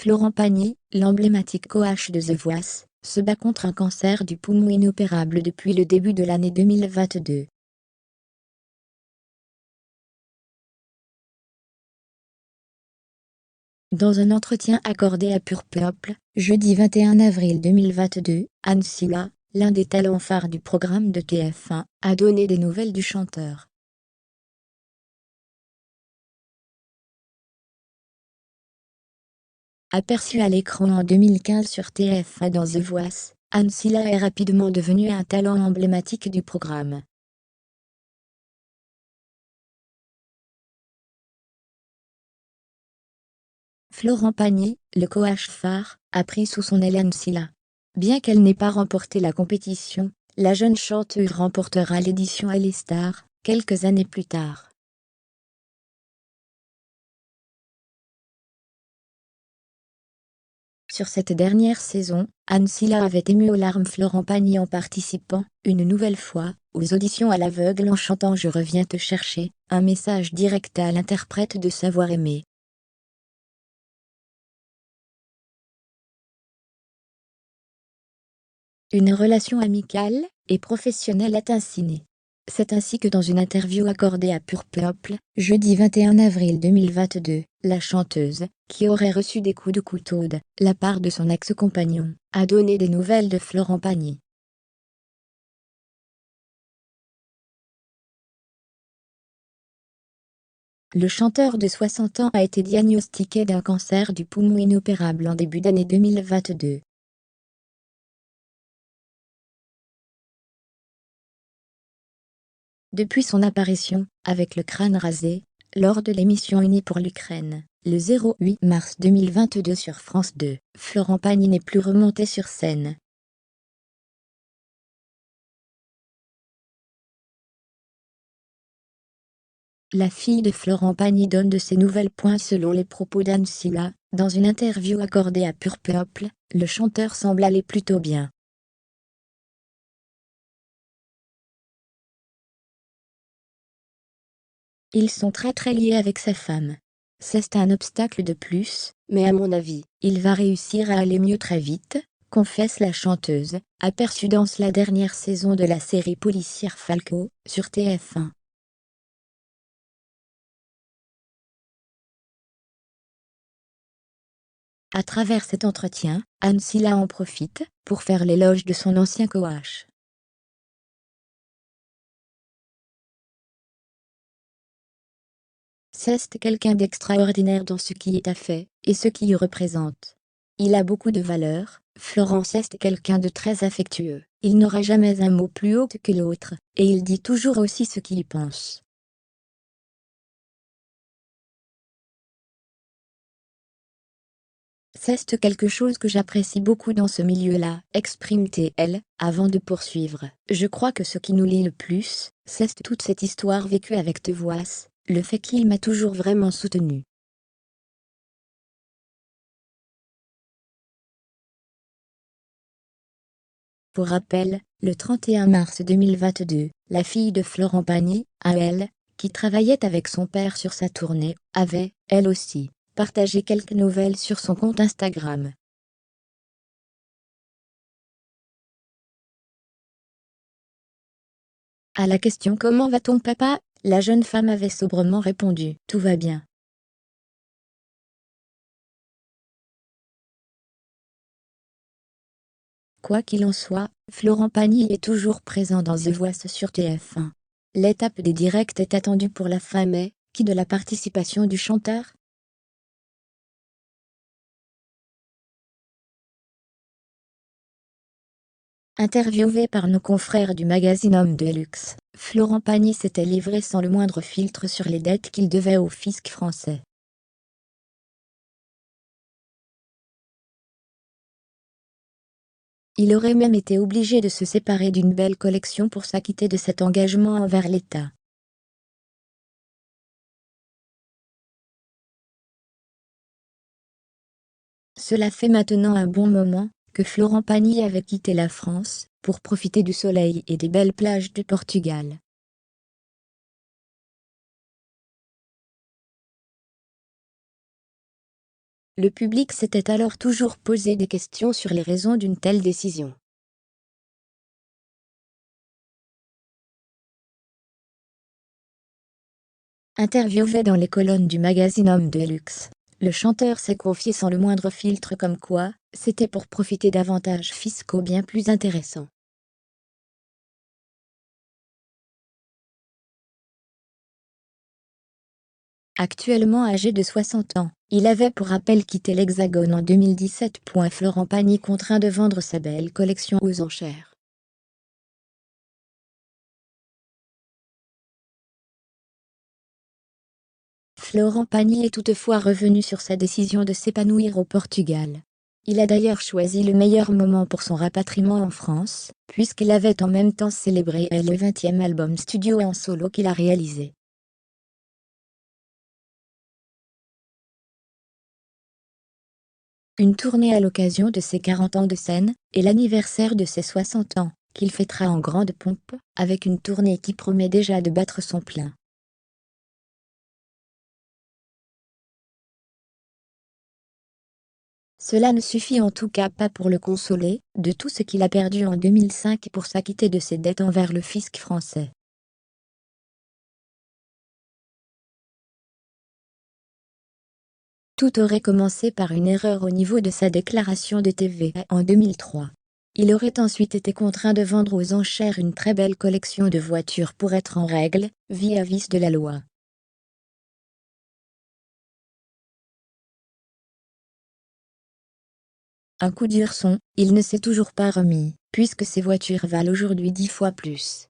Florent Pagny, l'emblématique coach de The Voice, se bat contre un cancer du poumon inopérable depuis le début de l'année 2022. Dans un entretien accordé à Pure Peuple, jeudi 21 avril 2022, Anne Silla, l'un des talents phares du programme de TF1, a donné des nouvelles du chanteur. Aperçue à l'écran en 2015 sur TF1 dans The Voice, Anne Silla est rapidement devenue un talent emblématique du programme. Florent Pagny, le coach phare, a pris sous son aile Anne Silla. Bien qu'elle n'ait pas remporté la compétition, la jeune chanteuse remportera l'édition Elle est star, quelques années plus tard. Sur cette dernière saison, Anne Silla avait ému aux larmes Florent Pagny en participant, une nouvelle fois, aux auditions à l'aveugle en chantant Je reviens te chercher, un message direct à l'interprète de savoir aimer. Une relation amicale et professionnelle est ainsi née. C'est ainsi que dans une interview accordée à Pure Peuple, jeudi 21 avril 2022, la chanteuse, qui aurait reçu des coups de couteau de la part de son ex-compagnon, a donné des nouvelles de Florent Pagny. Le chanteur de 60 ans a été diagnostiqué d'un cancer du poumon inopérable en début d'année 2022. Depuis son apparition, avec le crâne rasé, lors de l'émission Unis pour l'Ukraine, le 08 mars 2022 sur France 2, Florent Pagny n'est plus remonté sur scène. La fille de Florent Pagny donne de ses nouvelles points selon les propos d'Anne Silla. Dans une interview accordée à Pure Peuple, le chanteur semble aller plutôt bien. Ils sont très liés avec sa femme. C'est un obstacle de plus, mais à mon avis, il va réussir à aller mieux très vite, confesse la chanteuse, aperçue dans la dernière saison de la série policière Falco, sur TF1. À travers cet entretien, Anne Silla en profite pour faire l'éloge de son ancien coach. C'est quelqu'un d'extraordinaire dans ce qui est à fait, et ce qu'il représente. Il a beaucoup de valeur, Florence est quelqu'un de très affectueux, il n'aura jamais un mot plus haut que l'autre, et il dit toujours aussi ce qu'il pense. C'est quelque chose que j'apprécie beaucoup dans ce milieu-là, exprime-t-elle, avant de poursuivre. Je crois que ce qui nous lie le plus, c'est toute cette histoire vécue avec The Voice, le fait qu'il m'a toujours vraiment soutenu. Pour rappel, le 31 mars 2022, la fille de Florent Pagny, Aëlle, qui travaillait avec son père sur sa tournée, avait, elle aussi, partagé quelques nouvelles sur son compte Instagram. À la question «Comment va ton papa?», la jeune femme avait sobrement répondu «Tout va bien». Quoi qu'il en soit, Florent Pagny est toujours présent dans The Voice sur TF1. L'étape des directs est attendue pour la fin mai, qui de la participation du chanteur. Interviewé par nos confrères du magazine Homme de Luxe, Florent Pagny s'était livré sans le moindre filtre sur les dettes qu'il devait au fisc français. Il aurait même été obligé de se séparer d'une belle collection pour s'acquitter de cet engagement envers l'État. Cela fait maintenant un bon moment que Florent Pagny avait quitté la France pour profiter du soleil et des belles plages de Portugal. Le public s'était alors toujours posé des questions sur les raisons d'une telle décision. Interviewé dans les colonnes du magazine Homme de Luxe, le chanteur s'est confié sans le moindre filtre comme quoi, c'était pour profiter d'avantages fiscaux bien plus intéressants. Actuellement âgé de 60 ans, il avait pour rappel quitté l'Hexagone en 2017. Florent Pagny contraint de vendre sa belle collection aux enchères. Florent Pagny est toutefois revenu sur sa décision de s'épanouir au Portugal. Il a d'ailleurs choisi le meilleur moment pour son rapatriement en France, puisqu'il avait en même temps célébré le 20e album studio en solo qu'il a réalisé. Une tournée à l'occasion de ses 40 ans de scène, et l'anniversaire de ses 60 ans, qu'il fêtera en grande pompe, avec une tournée qui promet déjà de battre son plein. Cela ne suffit en tout cas pas pour le consoler, de tout ce qu'il a perdu en 2005 pour s'acquitter de ses dettes envers le fisc français. Tout aurait commencé par une erreur au niveau de sa déclaration de TVA en 2003. Il aurait ensuite été contraint de vendre aux enchères une très belle collection de voitures pour être en règle, vis-à-vis de la loi. Un coup dur son, il ne s'est toujours pas remis, puisque ces voitures valent aujourd'hui 10 fois plus.